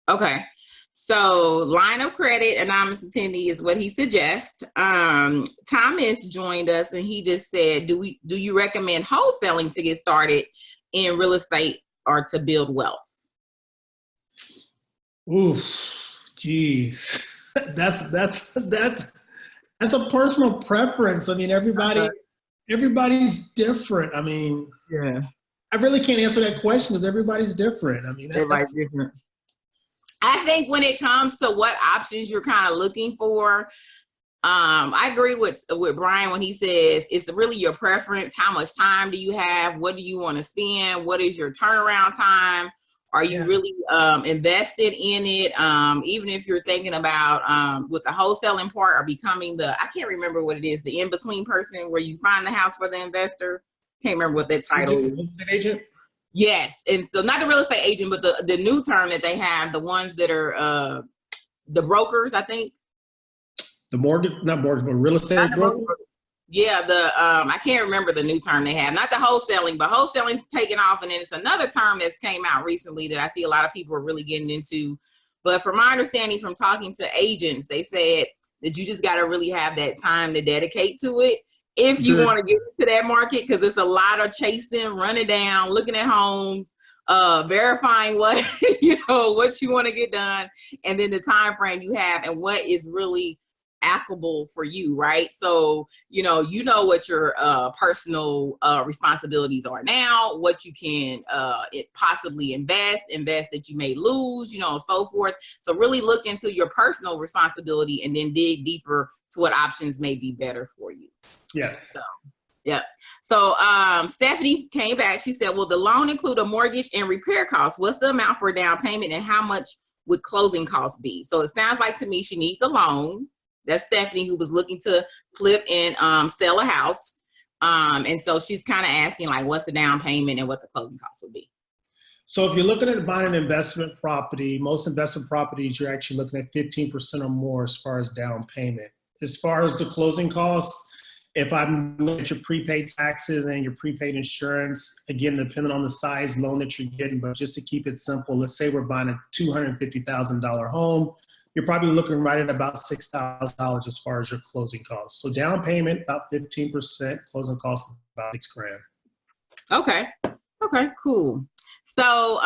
Okay. So line of credit, anonymous attendee is what he suggests. Thomas joined us and he just said, do you recommend wholesaling to get started in real estate or to build wealth? Oof, geez. That's a personal preference. I mean, everybody's different. I mean, Yeah. I really can't answer that question because everybody's different. I mean, everybody's different. I think when it comes to what options you're kind of looking for, I agree with Brian when he says it's really your preference. How much time do you have? What do you want to spend? What is your turnaround time? Are you really invested in it? Even if you're thinking about with the wholesaling part or becoming I can't remember what it is, the in-between person where you find the house for the investor. Can't remember what that title is. Real estate agent? Yes. And so not the real estate agent, but the new term that they have, the ones that are the brokers, I think. The mortgage, not mortgage, but real estate broker? Yeah, I can't remember the new term they have. Not the wholesaling, but wholesaling's taken off. And then it's another term that's came out recently that I see a lot of people are really getting into. But from my understanding from talking to agents, they said that you just got to really have that time to dedicate to it if you want to get into that market, because it's a lot of chasing, running down, looking at homes, verifying what what you want to get done, and then the time frame you have and what is really applicable for you, right? So you know what your personal responsibilities are now, what you can possibly invest that you may lose, so forth. So really look into your personal responsibility and then dig deeper to what options may be better for you. Yeah. So yeah. So Stephanie came back. She said, will the loan include a mortgage and repair costs? What's the amount for a down payment and how much would closing costs be? So it sounds like to me she needs a loan. That's Stephanie, who was looking to flip and sell a house. And so she's kind of asking, like, what's the down payment and what the closing costs would be. So if you're looking at buying an investment property, most investment properties, you're actually looking at 15% or more as far as down payment. As far as the closing costs, if I'm looking at your prepaid taxes and your prepaid insurance, again, depending on the size loan that you're getting, but just to keep it simple, let's say we're buying a $250,000 home, you're probably looking right at about $6,000 as far as your closing costs. So down payment, about 15%, closing costs about $6,000. Okay, cool. So,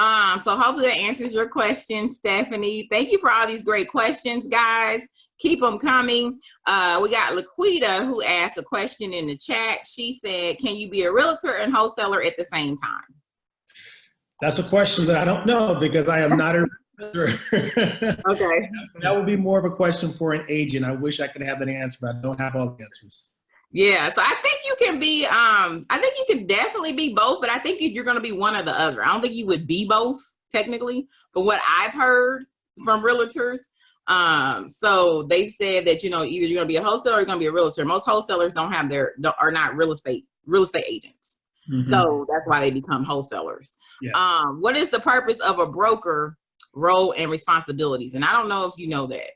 so hopefully that answers your question, Stephanie. Thank you for all these great questions, guys. Keep them coming. We got Laquita who asked a question in the chat. She said, can you be a realtor and wholesaler at the same time? That's a question that I don't know because I am not a realtor. Okay. That would be more of a question for an agent. I wish I could have that answer, but I don't have all the answers. Yeah, so I think you can be, I think you can definitely be both, but I think if you're going to be one or the other. I don't think you would be both technically, but what I've heard from realtors, so they've said that, either you're going to be a wholesaler or you're going to be a realtor. Most wholesalers are not real estate agents. Mm-hmm. So that's why they become wholesalers. Yeah. What is the purpose of a broker role and responsibilities? And I don't know if you know that.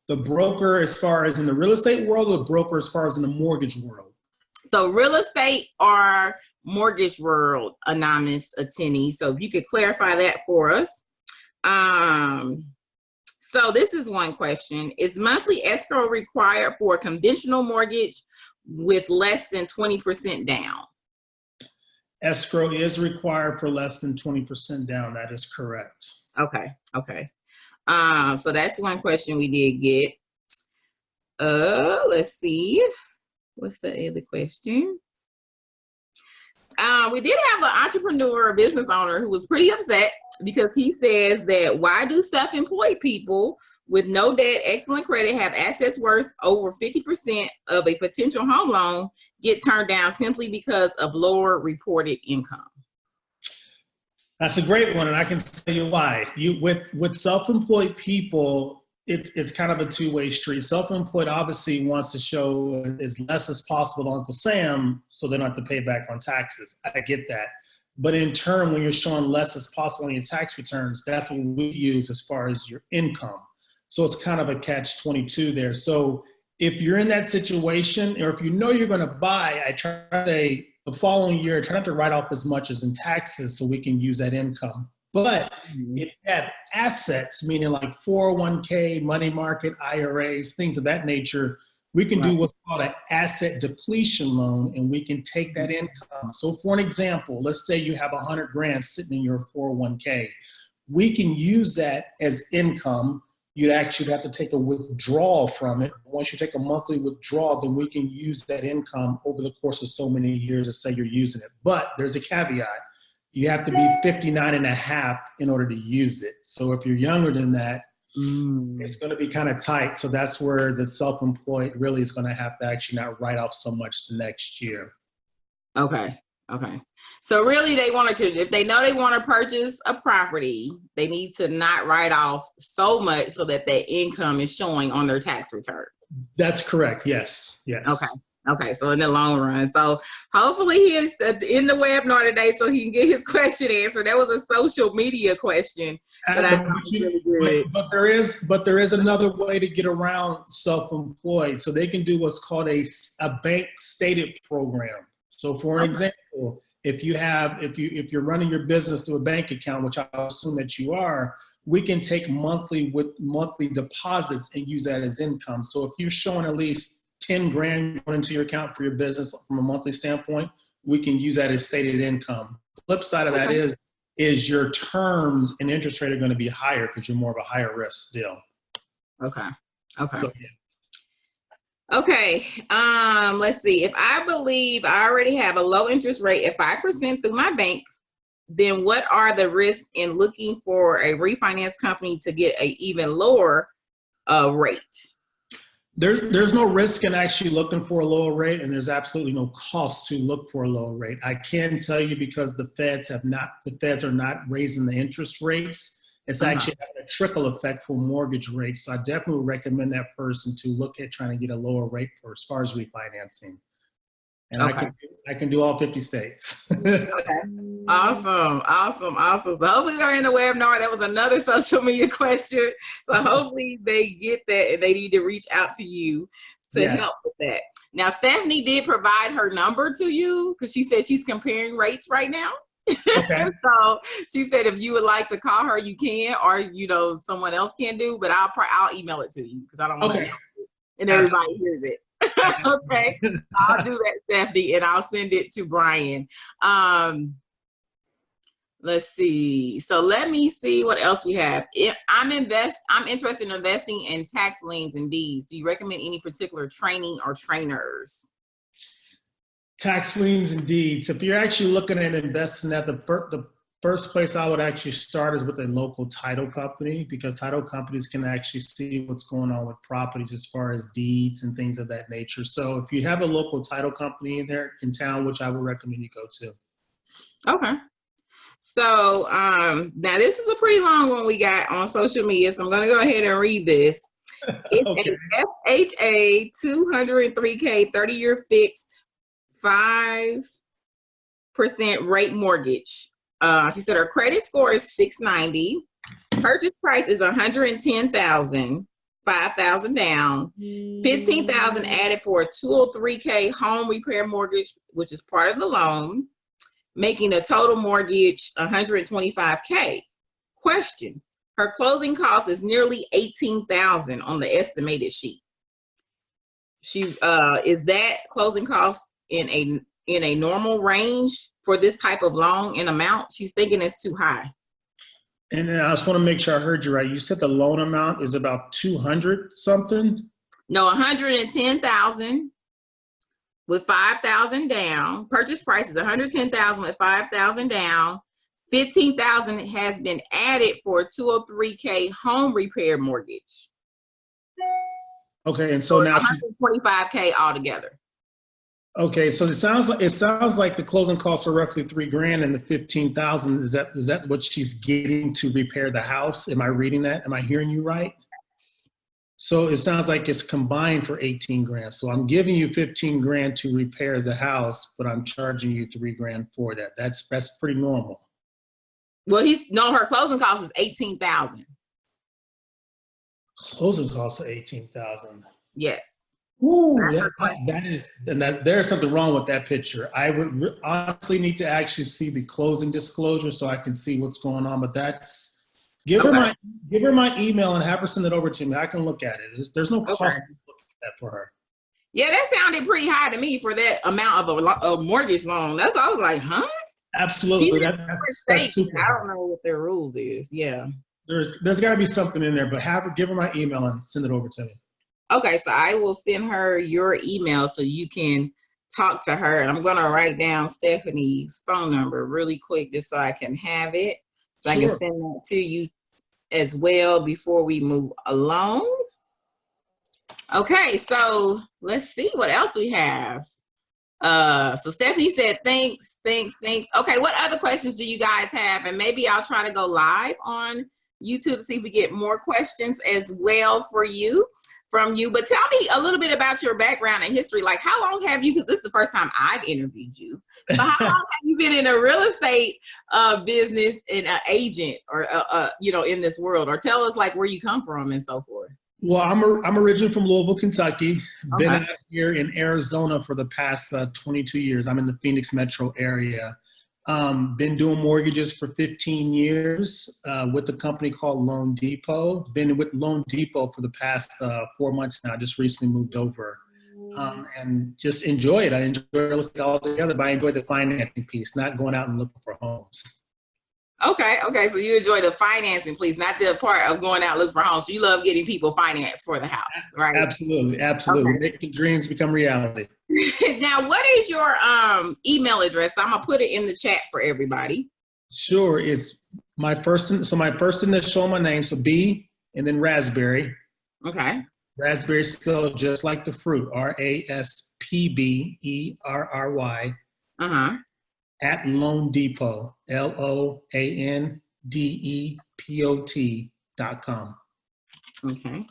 The broker as far as in the real estate world, or the broker as far as in the mortgage world? So real estate or mortgage world, anonymous attendee. So if you could clarify that for us. So this is one question. Is monthly escrow required for a conventional mortgage with less than 20% down? Escrow is required for less than 20% down. That is correct. Okay. So that's one question we did get. Let's see. What's the other question? We did have an entrepreneur, a business owner, who was pretty upset because he says that why do self-employed people with no debt, excellent credit, have assets worth over 50% of a potential home loan get turned down simply because of lower reported income? That's a great one, and I can tell you why. With self-employed people, it's kind of a two-way street. Self-employed obviously wants to show as less as possible to Uncle Sam so they don't have to pay back on taxes. I get that. But in turn, when you're showing less as possible on your tax returns, that's what we use as far as your income. So it's kind of a catch-22 there. So if you're in that situation, or if you know you're going to buy, I try to say, the following year, try not to write off as much as in taxes so we can use that income But if you have assets, meaning like 401k, money market, IRAs, things of that nature, we can do what's called an asset depletion loan, and we can take that income. So for an example, let's say you have 100 grand sitting in your 401k. We can use that as income. You'd actually have to take a withdrawal from it. Once you take a monthly withdrawal, then we can use that income over the course of so many years to say you're using it. But there's a caveat. You have to be 59 and a half in order to use it. So if you're younger than that, it's going to be kind of tight. So that's where the self-employed really is going to have to actually not write off so much the next year. Okay. Okay. So really they want to, if they know they want to purchase a property, they need to not write off so much so that their income is showing on their tax return. That's correct. Yes. Yes. Okay. Okay. So in the long run. So hopefully he is in the webinar today so he can get his question answered. That was a social media question. But there is another way to get around self-employed. So they can do what's called a bank stated program. So for an example, if you're running your business through a bank account, which I assume that you are, we can take monthly deposits and use that as income. So if you're showing at least 10 grand going into your account for your business from a monthly standpoint, we can use that as stated income. The flip side of that is your terms and interest rate are going to be higher because you're more of a higher risk deal. Okay. Okay. So, yeah. Okay, let's see. If I believe I already have a low interest rate at 5% through my bank, then what are the risks in looking for a refinance company to get an even lower rate? There's no risk in actually looking for a lower rate, and there's absolutely no cost to look for a lower rate. I can tell you because the feds are not raising the interest rates. It's actually having a trickle effect for mortgage rates. So I definitely would recommend that person to look at trying to get a lower rate for as far as refinancing. And I can do all 50 states. Okay. Awesome. Awesome. Awesome. So hopefully they're in the webinar. That was another social media question. So hopefully they get that and they need to reach out to you to help with that. Now, Stephanie did provide her number to you because she said she's comparing rates right now. Okay. So she said if you would like to call her, you can, or someone else can do. But I'll email it to you because I don't want to, and everybody hears it. Okay, I'll do that, Stephanie, and I'll send it to Brian. Let's see. So let me see what else we have. If I'm interested in investing in tax liens and deeds. Do you recommend any particular training or trainers? Tax liens and deeds. If you're actually looking at investing at the first place I would actually start is with a local title company, because title companies can actually see what's going on with properties as far as deeds and things of that nature. So if you have a local title company in town, which I would recommend you go to. Okay. So now this is a pretty long one we got on social media, so I'm going to go ahead and read this. It's a FHA 203K 30-year fixed 5% rate mortgage. She said her credit score is 690. Purchase price is $110,000, $5,000 down, $15,000 added for a 203K home repair mortgage, which is part of the loan, making the total mortgage $125K. Question: her closing cost is nearly $18,000 on the estimated sheet. She is that closing cost in a normal range for this type of loan in amount? She's thinking it's too high. And I just want to make sure I heard you right. You said the loan amount is about 200 something? No, 110,000 with 5,000 down. Purchase price is 110,000 with 5,000 down. 15,000 has been added for a 203K home repair mortgage. Okay, and so now 125K altogether. Okay, so it sounds like the closing costs are roughly $3,000, and the 15,000 is that what she's getting to repair the house? Am I reading that? Am I hearing you right? So it sounds like it's combined for 18 grand. So I'm giving you 15 grand to repair the house, but I'm charging you 3 grand for that. That's pretty normal. Well, her closing cost is 18,000. Closing costs are 18,000. Yes. Ooh, That's her question. that is, and that there's something wrong with that picture. I would honestly need to actually see the closing disclosure so I can see what's going on. But that's Okay. give her my email and have her send it over to me. I can look at it. There's no Okay. cost to look at that for her. Yeah, that sounded pretty high to me for that amount of a mortgage loan. That's I was like, huh? She's Absolutely, in a different that's state. super I high. don't know what their rules is. Yeah. There's got to be something in there. But have her give her my email and send it over to me. Okay, so I will send her your email so you can talk to her. And I'm gonna write down Stephanie's phone number really quick just so I can have it. So I can Sure. send that to you as well before we move along. Okay, so let's see what else we have. So Stephanie said, thanks. Okay, what other questions do you guys have? And maybe I'll try to go live on YouTube to see if we get more questions as well from you. But tell me a little bit about your background and history. Like, how long have you, because this is the first time I've interviewed you. So how long have you been in a real estate business and an agent or, in this world? Or tell us like where you come from and so forth. Well, I'm originally from Louisville, Kentucky. Been Okay. out here in Arizona for the past 22 years. I'm in the Phoenix metro area. Been doing mortgages for 15 years with a company called Loan Depot. Been with Loan Depot for the past 4 months now. Just recently moved over and just enjoy it. I enjoy real estate altogether, but I enjoy the financing piece, not going out and looking for homes. Okay. So you enjoy the financing, please, not the part of going out looking for homes. So you love getting people finance for the house, right? Absolutely. Okay. Making dreams become reality. Now, what is your email address? I'm gonna put it in the chat for everybody. Sure. It's my first initial, my name, so B, and then Raspberry. Okay. Raspberry spelled just like the fruit, RASPBERRY, Uh-huh. at Loan Depot, LOANDEPOT.com. Okay.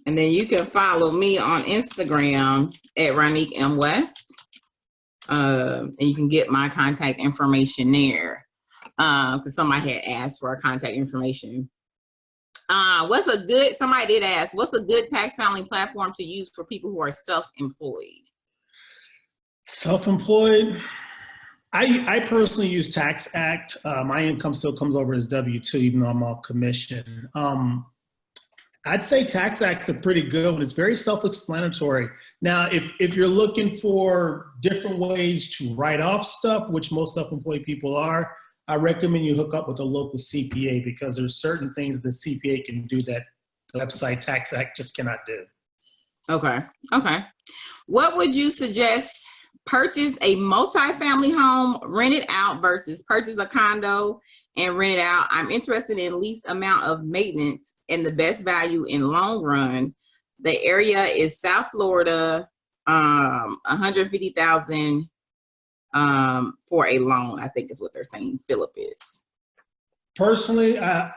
And then you can follow me on Instagram at Ronique M. West. And you can get my contact information there. Because somebody had asked for our contact information. Somebody did ask, what's a good tax filing platform to use for people who are self-employed? Self-employed, I personally use Tax Act. My income still comes over as W-2, even though I'm on commission. I'd say Tax Act's a pretty good one. It's very self-explanatory. Now, if you're looking for different ways to write off stuff, which most self-employed people are, I recommend you hook up with a local CPA because there's certain things the CPA can do that the website Tax Act just cannot do. Okay. What would you suggest? Purchase a multi-family home, rent it out versus purchase a condo and rent it out. I'm interested in least amount of maintenance and the best value in long run. The area is South Florida, 150,000 for a loan, I think is what they're saying. Philip is. Personally, I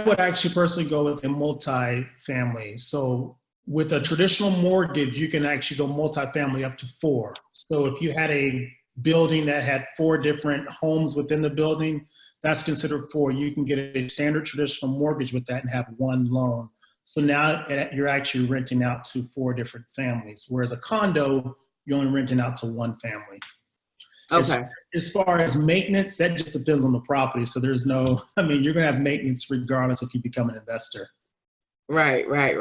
would actually personally go with a multi-family. So with a traditional mortgage, you can actually go multifamily up to 4. So if you had a building that had 4 different homes within the building, that's considered 4. You can get a standard traditional mortgage with that and have one loan. So now you're actually renting out to 4 different families, whereas a condo, you're only renting out to 1 family. Okay. As far as maintenance, that just depends on the property. So you're going to have maintenance regardless if you become an investor. Right. I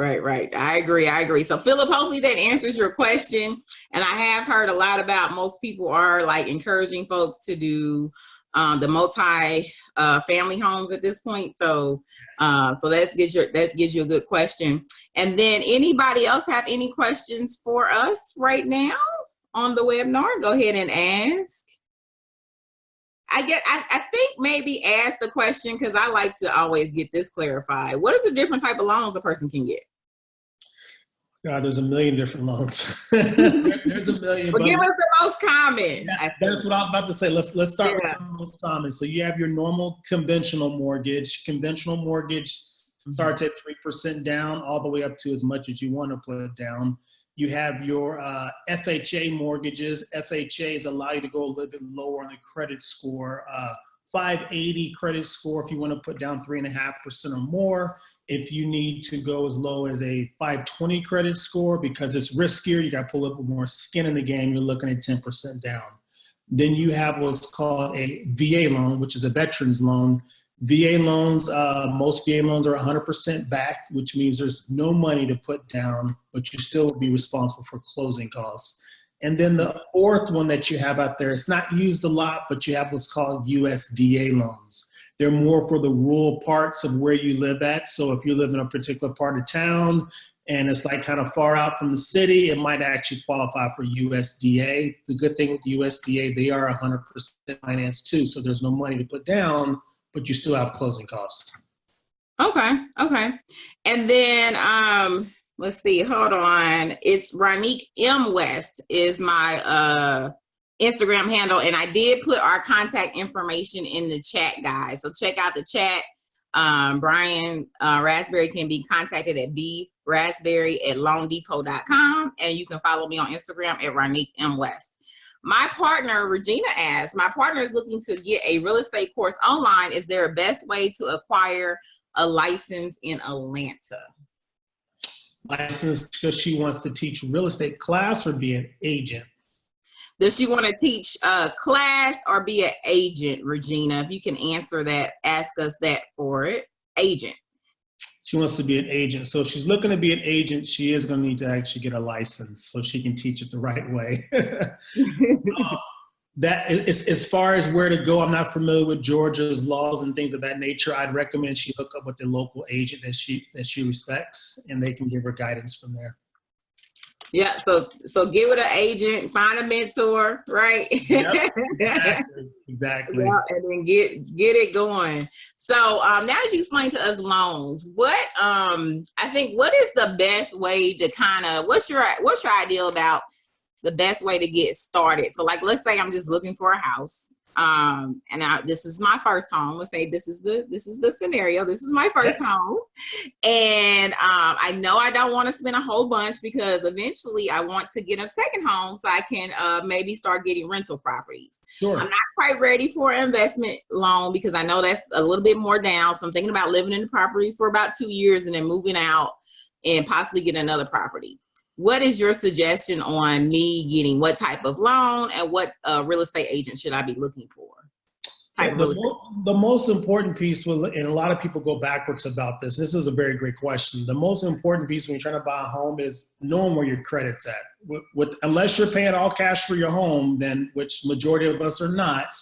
agree. So Philip, hopefully that answers your question. And I have heard a lot about most people are like encouraging folks to do the multi family homes at this point. So that gives you a good question. And then anybody else have any questions for us right now on the webinar? Go ahead and ask. I think maybe ask the question because I like to always get this clarified. What is the different type of loans a person can get? God, there's a million different loans. There's a million. Well, give us the most common. That's what I was about to say. Let's start with the most common. So you have your normal conventional mortgage. Conventional mortgage starts at 3% down all the way up to as much as you want to put down. You have your FHA mortgages. FHAs allow you to go a little bit lower on the credit score. 580 credit score if you want to put down 3.5% or more. If you need to go as low as a 520 credit score because it's riskier, you got to pull up with more skin in the game, you're looking at 10% down. Then you have what's called a VA loan, which is a veteran's loan. VA loans, most VA loans are 100% back, which means there's no money to put down, but you still will be responsible for closing costs. And then the fourth one that you have out there, it's not used a lot, but you have what's called USDA loans. They're more for the rural parts of where you live at. So if you live in a particular part of town and it's like kind of far out from the city, it might actually qualify for USDA. The good thing with USDA, they are 100% financed too. So there's no money to put down, but you still have closing costs. Okay. And then let's see, hold on. It's Ronique M. West is my Instagram handle, and I did put our contact information in the chat, guys. So check out the chat. Brian Raspberry can be contacted at brassberry@loandepot.com, and you can follow me on Instagram at Ronique M. West. My partner, Regina, asks, my partner is looking to get a real estate course online. Is there a best way to acquire a license in Atlanta? License because she wants to teach real estate class or be an agent? Does she want to teach a class or be an agent, Regina? If you can answer that, ask us that for it. Agent. She wants to be an agent. So if she's looking to be an agent, she is going to need to actually get a license so she can teach it the right way. That is, as far as where to go, I'm not familiar with Georgia's laws and things of that nature. I'd recommend she hook up with the local agent that she respects, and they can give her guidance from there. Yeah, so get with an agent, find a mentor, right? Yep, exactly. Yeah, and then get it going. So now that you explained to us loans, what is the best way to kind of what's your idea about the best way to get started? So like, let's say I'm just looking for a house. And this is my first home. Let's say this is the scenario. This is my first home. And I know I don't want to spend a whole bunch because eventually I want to get a second home so I can maybe start getting rental properties. Sure. I'm not quite ready for an investment loan because I know that's a little bit more down. So I'm thinking about living in the property for about 2 years and then moving out and possibly getting another property. What is your suggestion on me getting what type of loan and what real estate agent should I be looking for? The most important piece, and a lot of people go backwards about this. This is a very great question. The most important piece when you're trying to buy a home is knowing where your credit's at. Unless you're paying all cash for your home, then which majority of us are not,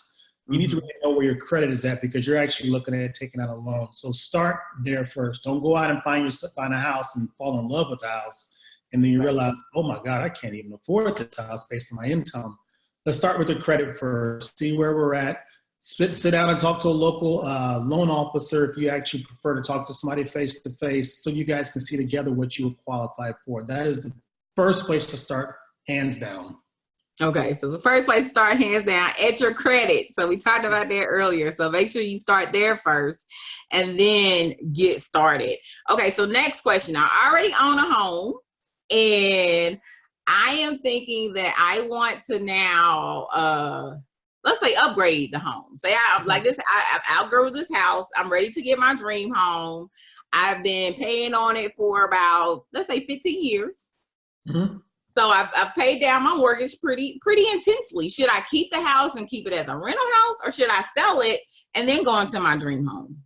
you need to really know where your credit is at because you're actually looking at taking out a loan. So start there first. Don't go out and find a house and fall in love with the house. And then you realize, oh my God, I can't even afford this house based on my income. Let's start with the credit first, see where we're at, sit down and talk to a local loan officer if you actually prefer to talk to somebody face to face so you guys can see together what you would qualify for. That is the first place to start, hands down. Okay, so the first place to start, hands down, at your credit. So we talked about that earlier. So make sure you start there first and then get started. Okay, so next question. I already own a home. And I am thinking that I want to now, let's say, upgrade the home. Say I'm like this, I've outgrown this house. I'm ready to get my dream home. I've been paying on it for about, let's say, 15 years. Mm-hmm. So I've paid down my mortgage pretty intensely. Should I keep the house and keep it as a rental house, or should I sell it and then go into my dream home?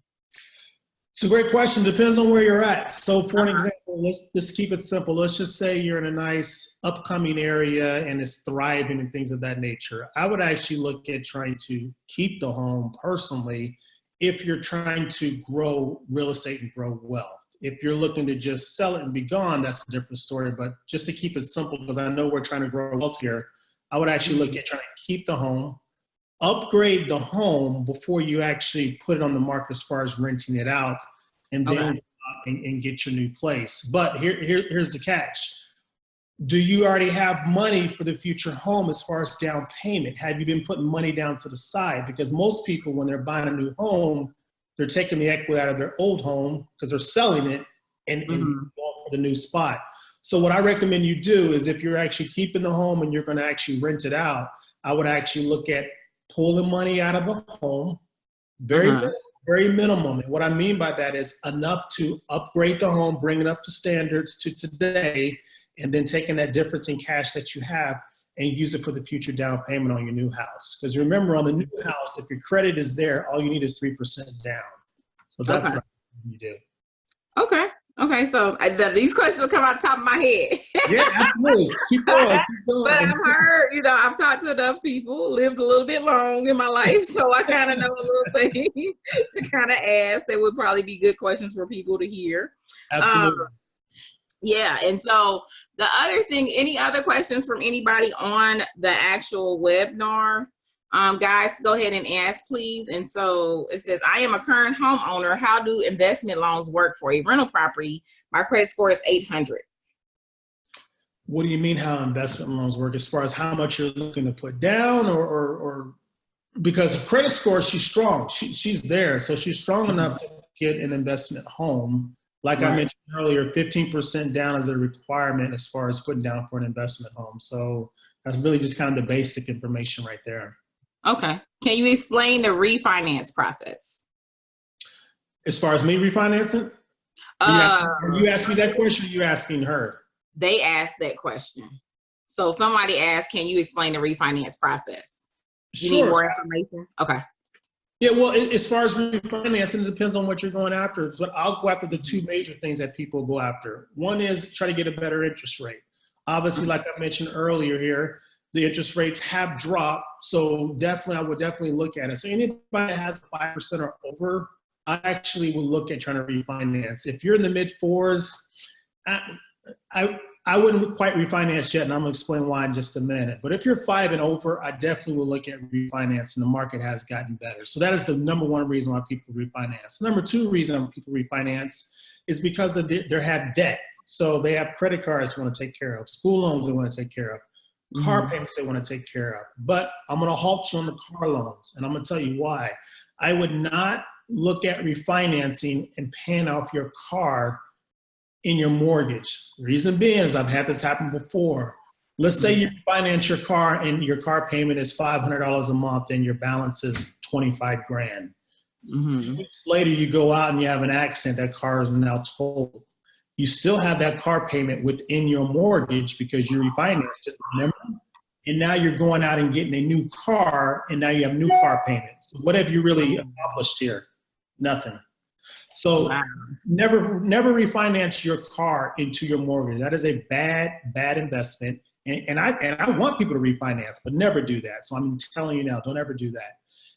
It's a great question. Depends on where you're at. So for an example, let's just keep it simple. Let's just say you're in a nice upcoming area and it's thriving and things of that nature. I would actually look at trying to keep the home personally if you're trying to grow real estate and grow wealth. If you're looking to just sell it and be gone, that's a different story. But just to keep it simple, because I know we're trying to grow wealth here, I would actually look at trying to keep the home, upgrade the home before you actually put it on the market as far as renting it out, and then and get your new place. But here's the catch. Do you already have money for the future home as far as down payment? Have you been putting money down to the side? Because most people, when they're buying a new home, they're taking the equity out of their old home because they're selling it and going for the new spot. So what I recommend you do is if you're actually keeping the home and you're going to actually rent it out, I would actually look at pulling money out of the home, Very, very minimum. And what I mean by that is enough to upgrade the home, bring it up to standards to today, and then taking that difference in cash that you have and use it for the future down payment on your new house. Because remember, on the new house, if your credit is there, all you need is 3% down. So that's what you do. Okay. Okay. So these questions will come out the top of my head. Yeah, absolutely. Keep going. Keep going. But I've heard, I've talked to enough people, lived a little bit long in my life, so I kind of know a little thing to kind of ask. That would probably be good questions for people to hear. Absolutely. Yeah. And so the other thing, any other questions from anybody on the actual webinar? Guys, go ahead and ask, please. And so it says, I am a current homeowner. How do investment loans work for a rental property? My credit score is 800. What do you mean how investment loans work? As far as how much you're looking to put down, or because credit score, she's strong. She's there. So she's strong enough to get an investment home. Like I mentioned earlier, 15% down is a requirement as far as putting down for an investment home. So that's really just kind of the basic information right there. Okay. Can you explain the refinance process? As far as me refinancing? You asked me that question, or you asking her? They asked that question. So somebody asked, can you explain the refinance process? You need more information? Okay. Yeah, well, as far as refinancing, it depends on what you're going after. But I'll go after the two major things that people go after. One is try to get a better interest rate. Obviously, like I mentioned earlier here, the interest rates have dropped. So I would definitely look at it. So anybody that has 5% or over, I actually will look at trying to refinance. If you're in the mid fours, I wouldn't quite refinance yet, and I'm going to explain why in just a minute. But if you're 5 and over, I definitely will look at refinance, and the market has gotten better. So that is the number one reason why people refinance. Number two reason people refinance is because of they have debt. So they have credit cards they want to take care of, school loans they want to take care of, car payments they want to take care of. But I'm going to halt you on the car loans, and I'm going to tell you why. I would not look at refinancing and paying off your car in your mortgage. Reason being is I've had this happen before. Let's say you finance your car and your car payment is $500 a month and your balance is 25 grand. Weeks later, you go out and you have an accident, that car is now totaled. You still have that car payment within your mortgage because you refinanced it, remember? And now you're going out and getting a new car, and now you have new car payments. So what have you really accomplished here? Nothing. So never refinance your car into your mortgage. That is a bad investment. And I want people to refinance, but never do that. So I'm telling you now, don't ever do that.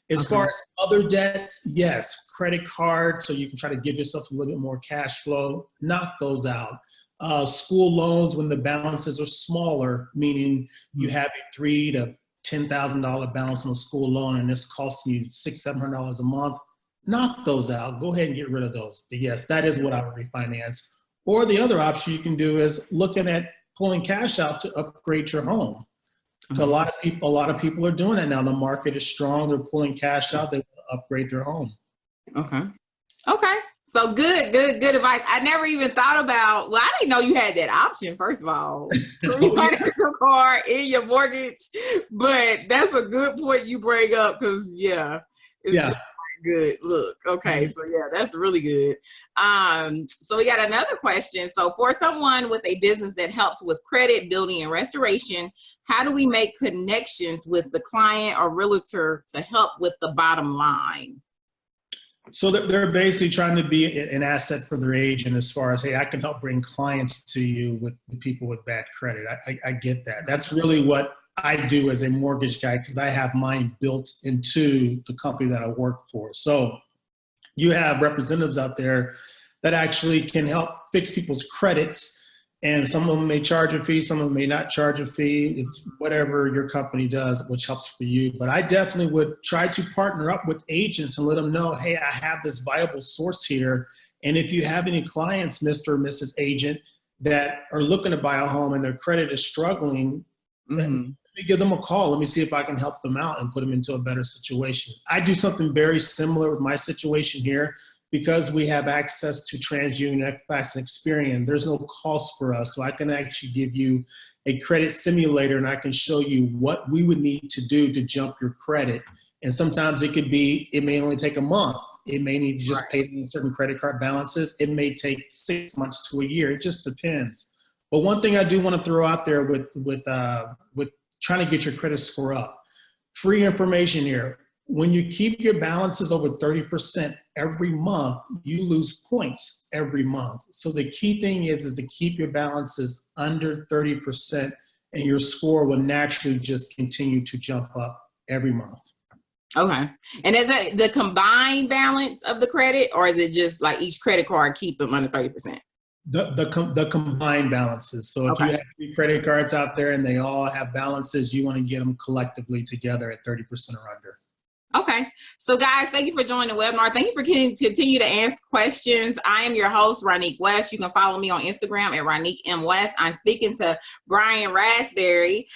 As far as other debts, yes, credit cards, so you can try to give yourself a little bit more cash flow, knock those out. School loans, when the balances are smaller, meaning you have a $3,000 to $10,000 balance on a school loan and it's costing you $600-700 a month, knock those out. Go ahead and get rid of those. But yes, that is what I would refinance. Or the other option you can do is looking at pulling cash out to upgrade your home. A lot of people are doing that now. The market is strong. They're pulling cash out. They want to upgrade their home. Okay. So good advice. I never even thought about, well, I didn't know you had that option, first of all, to refinance your car in your mortgage. But that's a good point you bring up because, it's good. Look, okay. So that's really good. So we got another question. So for someone with a business that helps with credit, building, and restoration, how do we make connections with the client or realtor to help with the bottom line? So they're basically trying to be an asset for their agent as far as, hey, I can help bring clients to you with people with bad credit. I get that. That's really what I do as a mortgage guy because I have mine built into the company that I work for. So you have representatives out there that actually can help fix people's credits, and some of them may charge a fee, some of them may not charge a fee. It's whatever your company does, which helps for you. But I definitely would try to partner up with agents and let them know, hey, I have this viable source here. And if you have any clients, Mr. or Mrs. Agent, that are looking to buy a home and their credit is struggling, let me give them a call. Let me see if I can help them out and put them into a better situation. I do something very similar with my situation here. Because we have access to TransUnion, Equifax, and Experian, there's no cost for us. So I can actually give you a credit simulator and I can show you what we would need to do to jump your credit. And sometimes it may only take a month. It may need to just pay certain credit card balances. It may take 6 months to a year. It just depends. But one thing I do want to throw out there with trying to get your credit score up, free information here. When you keep your balances over 30% every month, you lose points every month. So the key thing is to keep your balances under 30%, and your score will naturally just continue to jump up every month. Okay. And is that the combined balance of the credit, or is it just like each credit card keep them under 30%? The combined balances. So if you have 3 credit cards out there and they all have balances, you want to get them collectively together at 30% or under. Okay. So guys, thank you for joining the webinar. Thank you for continue to ask questions. I am your host, Ronique West. You can follow me on Instagram at Ronique M. West. I'm speaking to Brian Raspberry.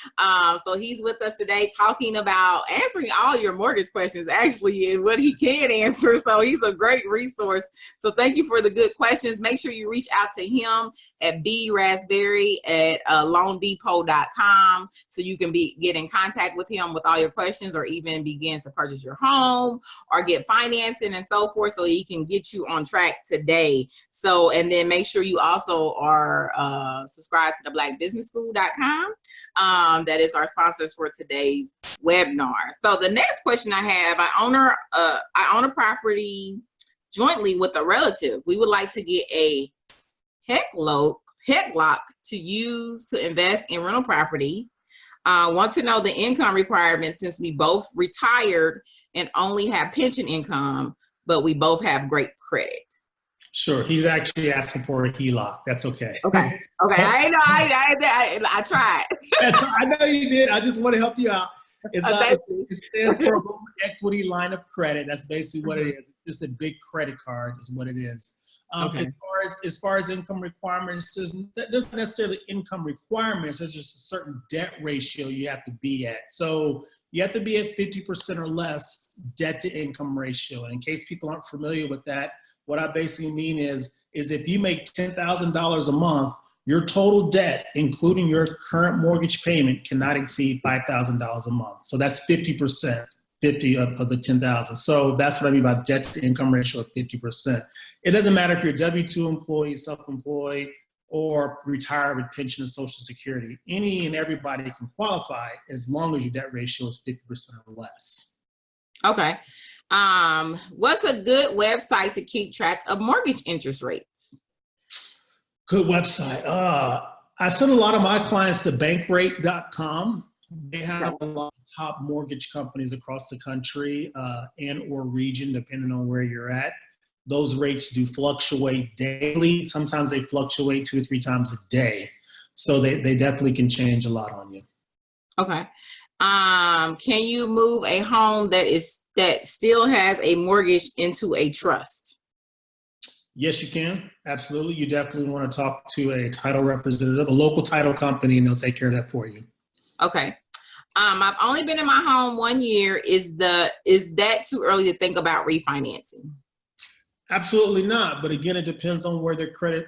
So he's with us today talking about answering all your mortgage questions, actually, and what he can answer. So he's a great resource. So thank you for the good questions. Make sure you reach out to him at braspberry@loandepot.com so you can get in contact with him with all your questions, or even begin to purchase your home or get financing and so forth, so he can get you on track today. So, and then make sure you also are subscribed to the blackbusinessschool.com. That is our sponsors for today's webinar. So the next question I have, I own a property jointly with a relative. We would like to get a HELOC to use to invest in rental property. Want to know the income requirements since we both retired and only have pension income, but we both have great credit. Sure. He's actually asking for a HELOC. That's okay. Okay. I know. I tried. I know you did. I just want to help you out. It stands for Home Equity Line of Credit. That's basically what it is. It's just a big credit card is what it is. As far as income requirements, there's not necessarily income requirements. There's just a certain debt ratio you have to be at. So you have to be at 50% or less debt to income ratio. And in case people aren't familiar with that, what I basically mean is if you make $10,000 a month, your total debt, including your current mortgage payment, cannot exceed $5,000 a month. So that's 50%. 50 of the 10,000. So that's what I mean by debt to income ratio of 50%. It doesn't matter if you're a W-2 employee, self-employed, or retired with pension and Social Security. Any and everybody can qualify as long as your debt ratio is 50% or less. Okay. What's a good website to keep track of mortgage interest rates? Good website. I send a lot of my clients to bankrate.com. They have a lot of top mortgage companies across the country and or region, depending on where you're at. Those rates do fluctuate daily. Sometimes they fluctuate 2 or 3 times a day. So they definitely can change a lot on you. Okay. Can you move a home that still has a mortgage into a trust? Yes, you can. Absolutely. You definitely want to talk to a title representative, a local title company, and they'll take care of that for you. Okay. I've only been in my home 1 year. Is that too early to think about refinancing? Absolutely not. But again, it depends on where their current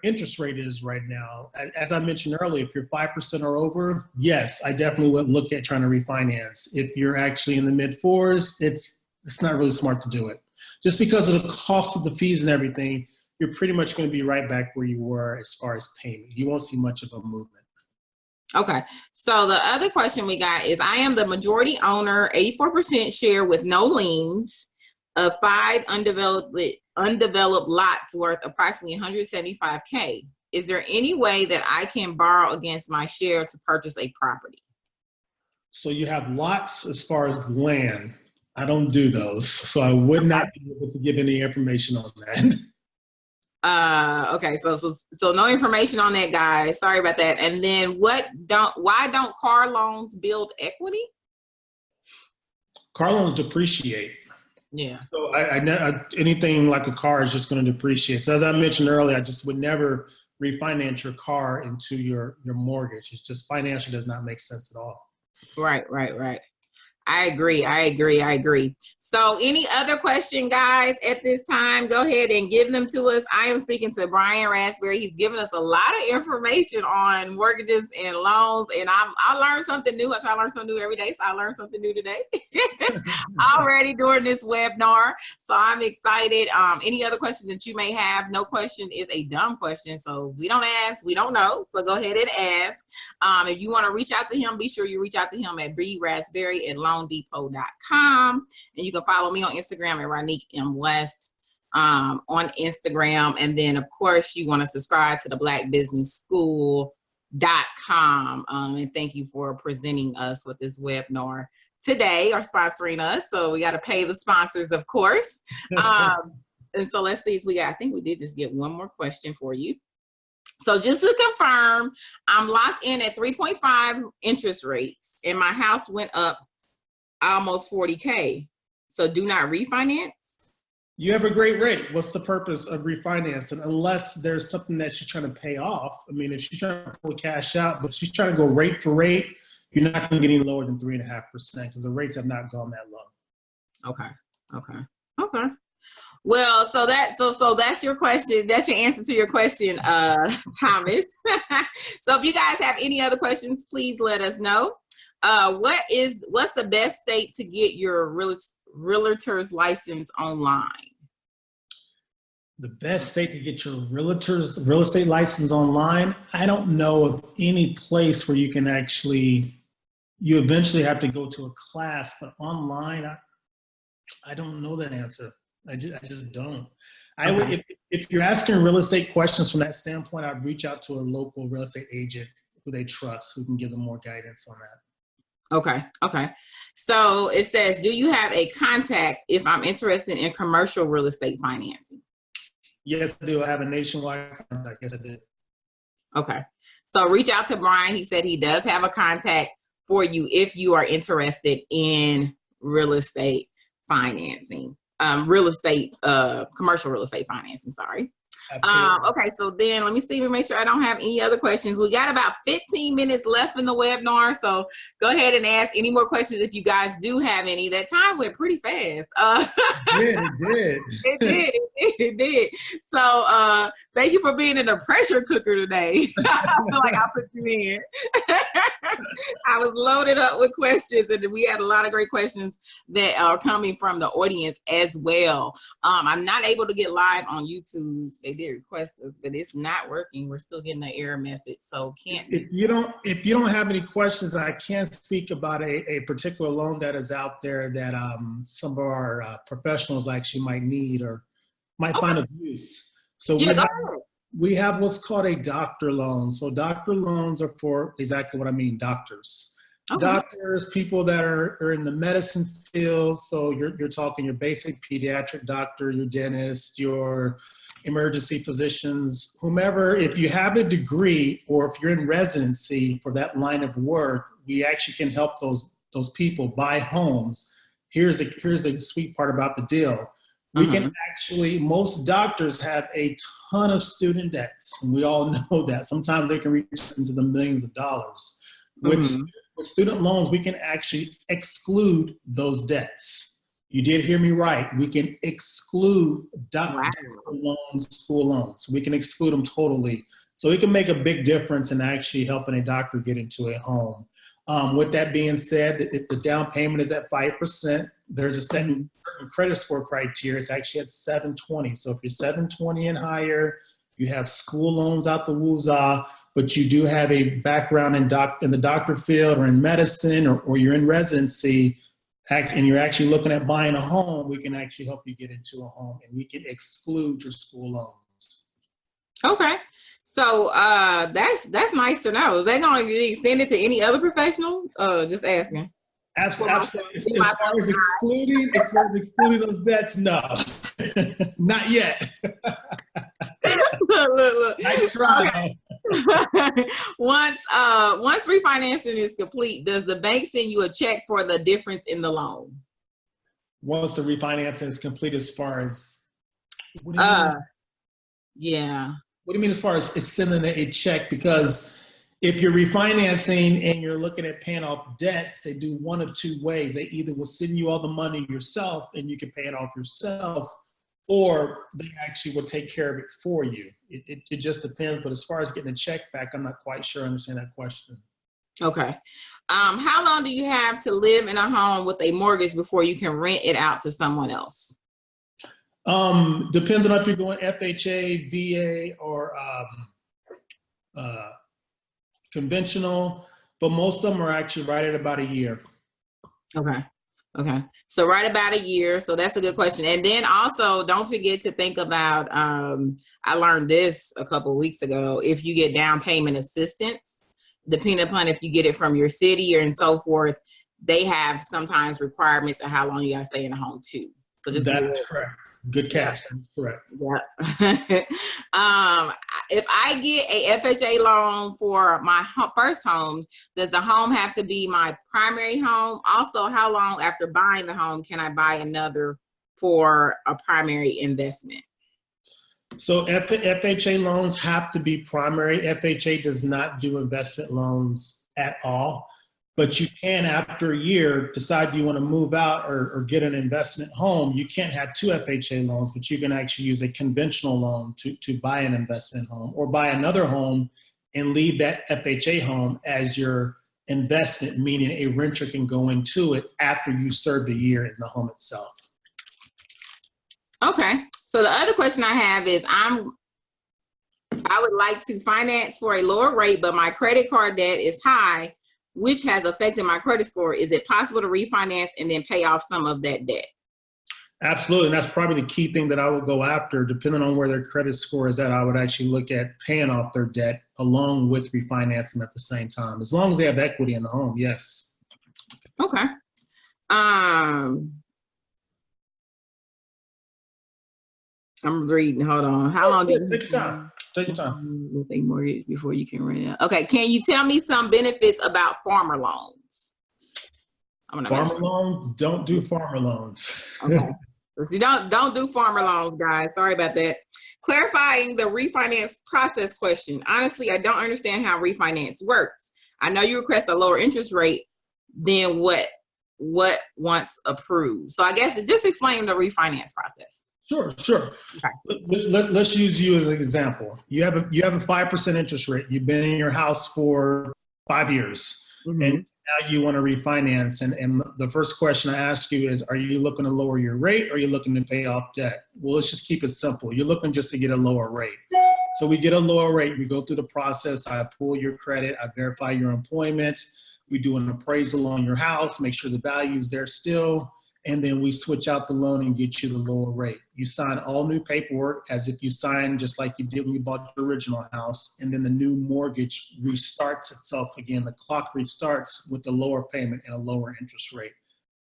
interest rate is right now. As I mentioned earlier, if you're 5% or over, yes, I definitely would look at trying to refinance. If you're actually in the mid 4s, it's not really smart to do it. Just because of the cost of the fees and everything, you're pretty much going to be right back where you were as far as payment. You won't see much of a movement. Okay. So the other question we got is, I am the majority owner, 84% share with no liens of 5 undeveloped lots worth approximately $175K. Is there any way that I can borrow against my share to purchase a property? So you have lots as far as land. I don't do those. So I would not be able to give any information on that. Okay, so no information on that, guys. Sorry about that. And then why don't car loans build equity? Car loans depreciate. Yeah. So anything like a car is just going to depreciate. So as I mentioned earlier, I just would never refinance your car into your mortgage. It's just financially does not make sense at all. Right. I agree. So any other question, guys, at this time, go ahead and give them to us. I am speaking to Brian Raspberry. He's given us a lot of information on mortgages and loans, and I learned something new. I try to learn something new every day, so I learned something new today already during this webinar. So I'm excited. Any other questions that you may have? No question is a dumb question. So if we don't ask, we don't know. So go ahead and ask. If you want to reach out to him, be sure you reach out to him at braspberry@loandepot.com. And you can follow me on Instagram at Ronique M. West on Instagram. And then, of course, you want to subscribe to the blackbusinessschool.com. And thank you for presenting us with this webinar today, or sponsoring us. So we got to pay the sponsors, of course. And so let's see if I think we did just get one more question for you. So just to confirm, I'm locked in at 3.5 interest rates, and my house went up almost 40K. So do not refinance? You have a great rate. What's the purpose of refinancing? Unless there's something that she's trying to pay off. I mean, if she's trying to pull cash out, but she's trying to go rate for rate, you're not going to get any lower than 3.5% because the rates have not gone that low. Okay. Well, so that's your question. That's your answer to your question, Thomas. So if you guys have any other questions, please let us know. What's the best state to get your realtor's license online? The best state to get your realtor's real estate license online? I don't know of any place where you can actually, you eventually have to go to a class, but online, I don't know that answer. I just don't. I would, if you're asking real estate questions from that standpoint, I'd reach out to a local real estate agent who they trust, who can give them more guidance on that. Okay. So it says, do you have a contact if I'm interested in commercial real estate financing? Yes, I do. I have a nationwide contact. Yes, I do. Okay. So reach out to Brian. He said he does have a contact for you if you are interested in real estate financing. Commercial real estate financing, sorry. Okay, so then let me see, make sure I don't have any other questions. We got about 15 minutes left in the webinar, so go ahead and ask any more questions if you guys do have any. That time went pretty fast. It did. So thank you for being in the pressure cooker today. I feel like I put you in. I was loaded up with questions, and we had a lot of great questions that are coming from the audience as well. I'm not able to get live on YouTube. They did request us, but it's not working. We're still getting an error message, so can't. If you don't have any questions, I can't speak about a particular loan that is out there that some of our professionals actually might need or might find of use. So we have what's called a doctor loan. So doctor loans are for exactly what I mean, doctors. Okay. Doctors, people that are in the medicine field. So you're talking your basic pediatric doctor, your dentist, your emergency physicians, whomever. If you have a degree or if you're in residency for that line of work, we actually can help those people buy homes. Here's a sweet part about the deal. We can actually, most doctors have a ton of student debts, and we all know that. Sometimes they can reach into the millions of dollars. With student loans, we can actually exclude those debts. You did hear me right. We can exclude doctor loans, school loans. We can exclude them totally. So it can make a big difference in actually helping a doctor get into a home. With that being said, if the down payment is at 5%, there's a certain credit score criteria. It's actually at 720. So if you're 720 and higher, you have school loans out the woozah, but you do have a background in the doctor field or in medicine or you're in residency, and you're actually looking at buying a home, we can actually help you get into a home, and we can exclude your school loans. Okay. So that's nice to know. Is that going to be extended to any other professional? Just asking. Absolutely. As far as excluding those debts, no, not yet. Look. Nice try. Okay. Once refinancing is complete, does the bank send you a check for the difference in the loan? Once the refinancing is complete, as far as yeah. What do you mean as far as sending a check? Because If you're refinancing and you're looking at paying off debts, they do one of two ways. They either will send you all the money yourself and you can pay it off yourself, or they actually will take care of it for you. It just depends. But as far as getting a check back, I'm not quite sure I understand that question. Okay. How long do you have to live in a home with a mortgage before you can rent it out to someone else? Depends on if you're doing FHA, VA, or conventional, but most of them are actually right at about a year. Okay. Okay. So right about a year. So that's a good question. And then also don't forget to think about, I learned this a couple of weeks ago. If you get down payment assistance, depending upon if you get it from your city or and so forth, they have sometimes requirements of how long you gotta stay in the home too. So just That's correct. Good catch. That's correct. Yeah. If I get a FHA loan for my first home, does the home have to be my primary home? Also, how long after buying the home can I buy another for a primary investment? So FHA loans have to be primary. FHA does not do investment loans at all. But you can, after a year, decide you want to move out or get an investment home. You can't have two FHA loans, but you can actually use a conventional loan to buy an investment home or buy another home and leave that FHA home as your investment, meaning a renter can go into it after you served a year in the home itself. Okay. So the other question I have is I would like to finance for a lower rate, but my credit card debt is high, which has affected my credit score. Is it possible to refinance and then pay off some of that debt? Absolutely. And that's probably the key thing that I would go after. Depending on where their credit score is at, I would actually look at paying off their debt along with refinancing at the same time. As long as they have equity in the home, yes. Okay. I'm reading. Hold on. How long do you take your time? Take your time. With a mortgage before you can rent it out? Okay. Can you tell me some benefits about farmer loans? Farmer loans, don't do farmer loans. Okay. So don't do farmer loans, guys. Sorry about that. Clarifying the refinance process question. Honestly, I don't understand how refinance works. I know you request a lower interest rate than what once approved. So I guess just explain the refinance process. Sure. Okay. Let's use you as an example. You have a 5% interest rate. You've been in your house for 5 years, and now you want to refinance. And the first question I ask you is, are you looking to lower your rate, or are you looking to pay off debt? Well, let's just keep it simple. You're looking just to get a lower rate. So we get a lower rate. We go through the process. I pull your credit. I verify your employment. We do an appraisal on your house, make sure the value is there still. And then we switch out the loan and get you the lower rate. You sign all new paperwork as if you signed just like you did when you bought your original house. And then the new mortgage restarts itself again. The clock restarts with a lower payment and a lower interest rate.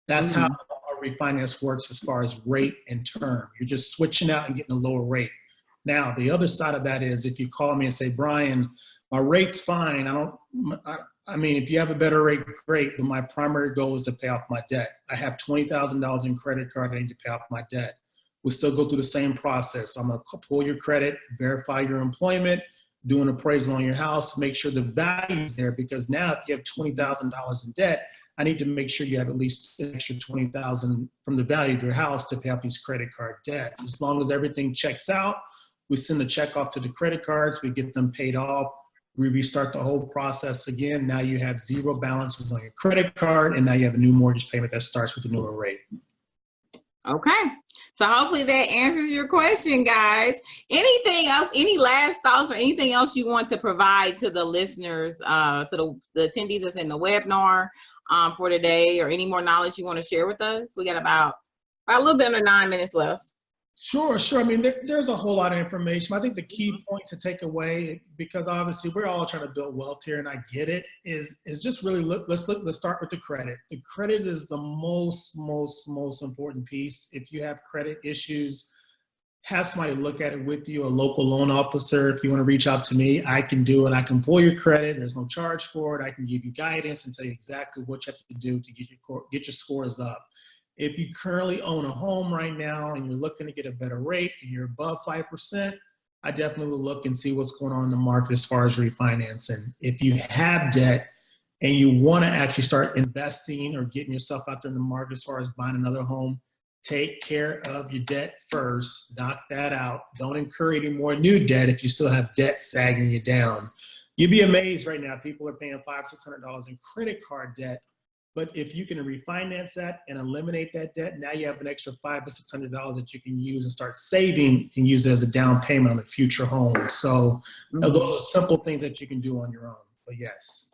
That's how a refinance works as far as rate and term. You're just switching out and getting a lower rate. Now, the other side of that is if you call me and say, Brian, my rate's fine. I mean, if you have a better rate, great, but my primary goal is to pay off my debt. I have $20,000 in credit card. I need to pay off my debt. We'll still go through the same process. I'm going to pull your credit, verify your employment, do an appraisal on your house, make sure the value is there, because now if you have $20,000 in debt, I need to make sure you have at least an extra $20,000 from the value of your house to pay off these credit card debts. As long as everything checks out, we send the check off to the credit cards, we get them paid off. We restart the whole process again. Now you have zero balances on your credit card, and now you have a new mortgage payment that starts with a newer rate. Okay. So hopefully that answers your question, guys. Anything else, any last thoughts or anything else you want to provide to the listeners, to the attendees that's in the webinar for today, or any more knowledge you want to share with us? We got about a little bit under 9 minutes left. Sure. I mean, there's a whole lot of information. I think the key point to take away, because obviously we're all trying to build wealth here, and I get it, is just really let's start with the credit. The credit is the most important piece. If you have credit issues, have somebody look at it with you, a local loan officer. If you want to reach out to me, I can do it. I can pull your credit. There's no charge for it. I can give you guidance and tell you exactly what you have to do to get your scores up. If you currently own a home right now and you're looking to get a better rate and you're above 5%, I definitely will look and see what's going on in the market as far as refinancing. If you have debt and you want to actually start investing or getting yourself out there in the market as far as buying another home, take care of your debt first, knock that out. Don't incur any more new debt if you still have debt sagging you down. You'd be amazed right now. People are paying $500-600 in credit card debt. But if you can refinance that and eliminate that debt, now you have an extra $500-600 that you can use and start saving and use it as a down payment on a future home. So those are simple things that you can do on your own. But yes.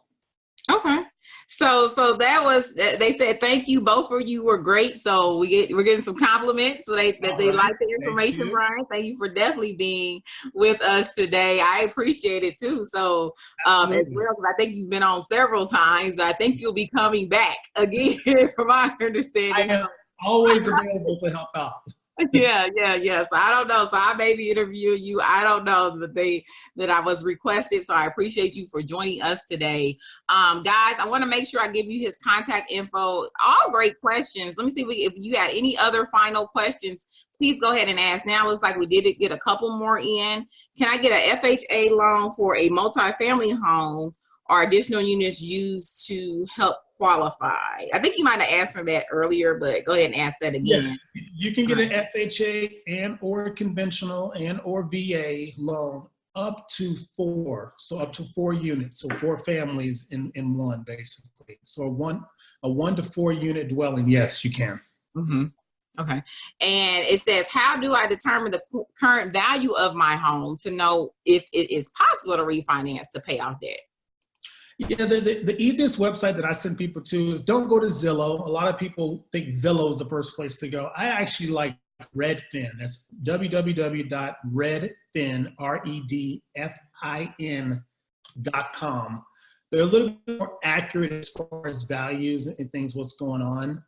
Okay. So that was, they said, thank you. Both of you were great. So we're getting some compliments. So they like the information, Brian. Thank you for definitely being with us today. I appreciate it too. So as well, because I think you've been on several times, but I think you'll be coming back again from my understanding. I am always available to help out. Yeah. So I don't know. So I maybe interview you. I don't know that I was requested. So I appreciate you for joining us today. Guys, I want to make sure I give you his contact info. All great questions. Let me see if you had any other final questions. Please go ahead and ask now. Looks like we did get a couple more in. Can I get a FHA loan for a multifamily home or additional units used to help qualify? I think you might have answered that earlier, but go ahead and ask that again. Yeah, you can get an FHA and or conventional and or VA loan up to 4. So up to 4 units. So 4 families in one, basically. So a 1 to 4 unit dwelling. Yes, you can. Mm-hmm. Okay. And it says, how do I determine the current value of my home to know if it is possible to refinance to pay off debt? Yeah, the easiest website that I send people to is, don't go to Zillow. A lot of people think Zillow is the first place to go. I actually like Redfin. That's www.redfin.com. They're a little bit more accurate as far as values and things, what's going on.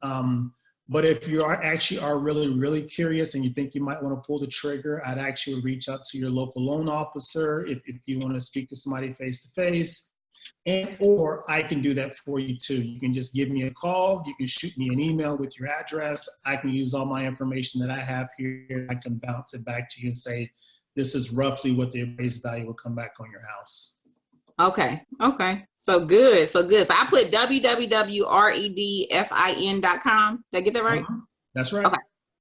But if you are really, really curious and you think you might want to pull the trigger, I'd actually reach out to your local loan officer if you want to speak to somebody face to face. And or I can do that for you too. You can just give me a call. You can shoot me an email with your address. I can use all my information that I have here. I can bounce it back to you and say, this is roughly what the appraised value will come back on your house. Okay. So good. So I put www.redfin.com. Did I get that right? That's right.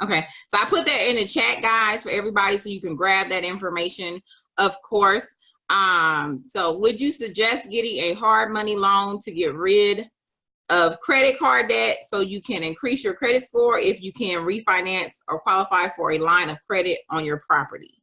Okay. So I put that in the chat, guys, for everybody, so you can grab that information, of course. So would you suggest getting a hard money loan to get rid of credit card debt so you can increase your credit score if you can refinance or qualify for a line of credit on your property?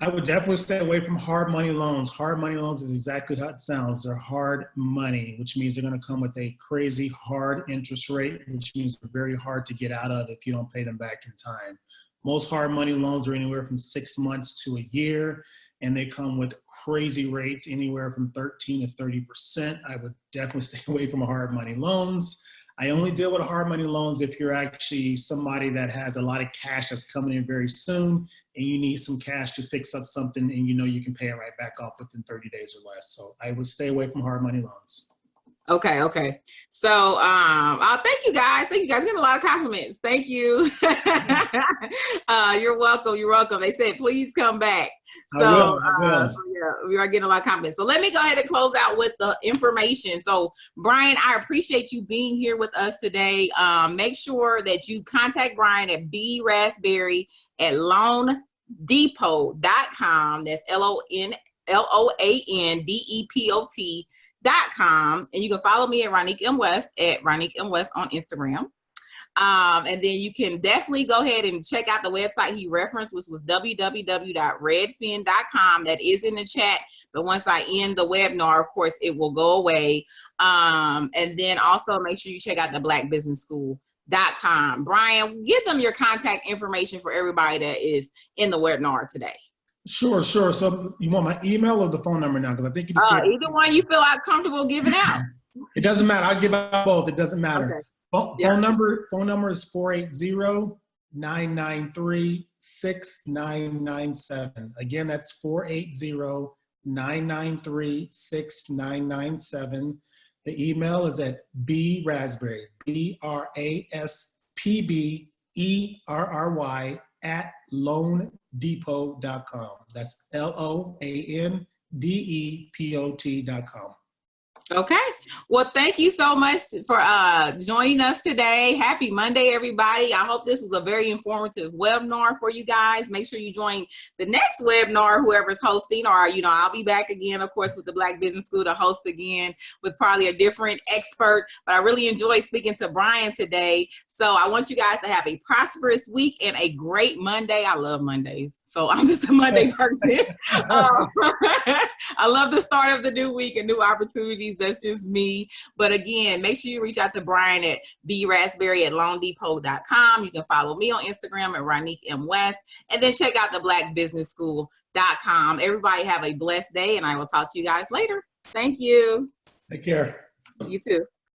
I would definitely stay away from hard money loans. Hard money loans is exactly how it sounds. They're hard money, which means they're going to come with a crazy hard interest rate, which means they're very hard to get out of if you don't pay them back in time. Most hard money loans are anywhere from 6 months to a year, and they come with crazy rates, anywhere from 13 to 30%. I would definitely stay away from hard money loans. I only deal with hard money loans if you're actually somebody that has a lot of cash that's coming in very soon and you need some cash to fix up something and you know you can pay it right back off within 30 days or less. So I would stay away from hard money loans. Okay. So thank you guys. Getting a lot of compliments. Thank you. You're welcome. They said, please come back. So I will. Yeah, we are getting a lot of compliments. So let me go ahead and close out with the information. So Brian, I appreciate you being here with us today. Make sure that you contact Brian at BRaspberry@loandepot.com. That's LOANDEPOT.com, and you can follow me at Ronique M. West at Ronique M. West on Instagram. And then you can definitely go ahead and check out the website he referenced, which was www.redfin.com. That is in the chat, but once I end the webinar, of course, it will go away. And then also make sure you check out the blackbusinessschool.com. Brian, give them your contact information for everybody that is in the webinar today. Sure. So you want my email or the phone number now? Because I think you just either one you feel like comfortable giving out. It doesn't matter. I'll give out both. It doesn't matter. Okay. Phone number is 480-993-6997. Again, that's 480-993-6997. The email is at braspberry, BRASPBERRY at loandepot.com. That's LOANDEPOT.com. Okay. Well, thank you so much for joining us today. Happy Monday, everybody. I hope this was a very informative webinar for you guys. Make sure you join the next webinar, whoever's hosting, or, I'll be back again, of course, with the Black Business School to host again with probably a different expert. But I really enjoyed speaking to Brian today. So I want you guys to have a prosperous week and a great Monday. I love Mondays, so I'm just a Monday person. I love the start of the new week and new opportunities. That's just me. But again, make sure you reach out to Brian at brasberry@loandepot.com. You can follow me on Instagram at Ronique M. West, and then check out the blackbusinessschool.com. Everybody have a blessed day, and I will talk to you guys later. Thank you. Take care. You too.